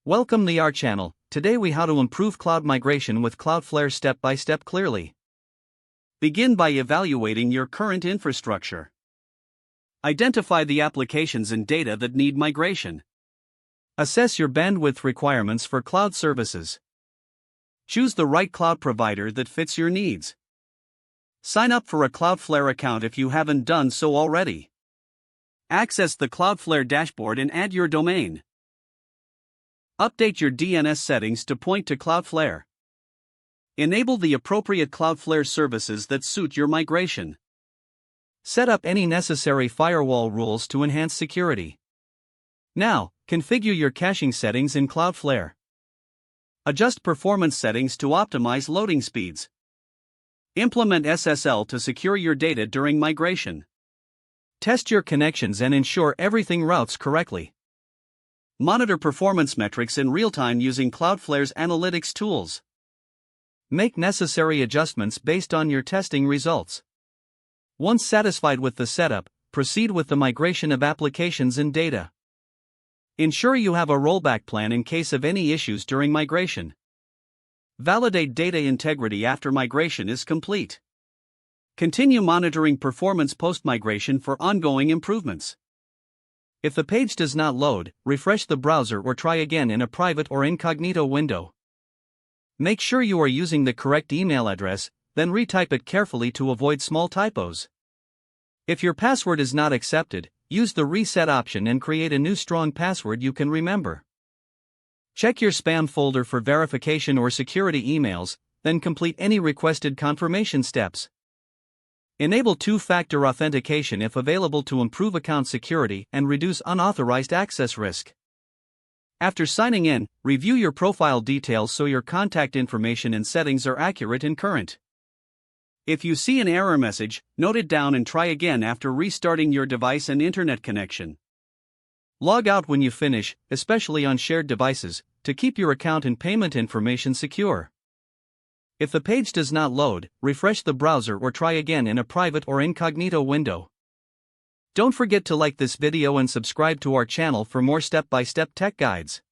Welcome to our channel. Today we how to improve cloud migration with Cloudflare step by step clearly. Begin by evaluating your current infrastructure. Identify the applications and data that need migration. Assess your bandwidth requirements for cloud services. Choose the right cloud provider that fits your needs. Sign up for a Cloudflare account if you haven't done so already. Access the Cloudflare dashboard and add your domain. Update your DNS settings to point to Cloudflare. Enable the appropriate Cloudflare services that suit your migration. Set up any necessary firewall rules to enhance security. Now, configure your caching settings in Cloudflare. Adjust performance settings to optimize loading speeds. Implement SSL to secure your data during migration. Test your connections and ensure everything routes correctly. Monitor performance metrics in real time using Cloudflare's analytics tools. Make necessary adjustments based on your testing results. Once satisfied with the setup, proceed with the migration of applications and data. Ensure you have a rollback plan in case of any issues during migration. Validate data integrity after migration is complete. Continue monitoring performance post-migration for ongoing improvements. If the page does not load, refresh the browser or try again in a private or incognito window. Make sure you are using the correct email address, then retype it carefully to avoid small typos. If your password is not accepted, use the reset option and create a new strong password you can remember. Check your spam folder for verification or security emails, then complete any requested confirmation steps. Enable two-factor authentication if available to improve account security and reduce unauthorized access risk. After signing in, review your profile details so your contact information and settings are accurate and current. If you see an error message, note it down and try again after restarting your device and internet connection. Log out when you finish, especially on shared devices, to keep your account and payment information secure. If the page does not load, refresh the browser or try again in a private or incognito window. Don't forget to like this video and subscribe to our channel for more step-by-step tech guides.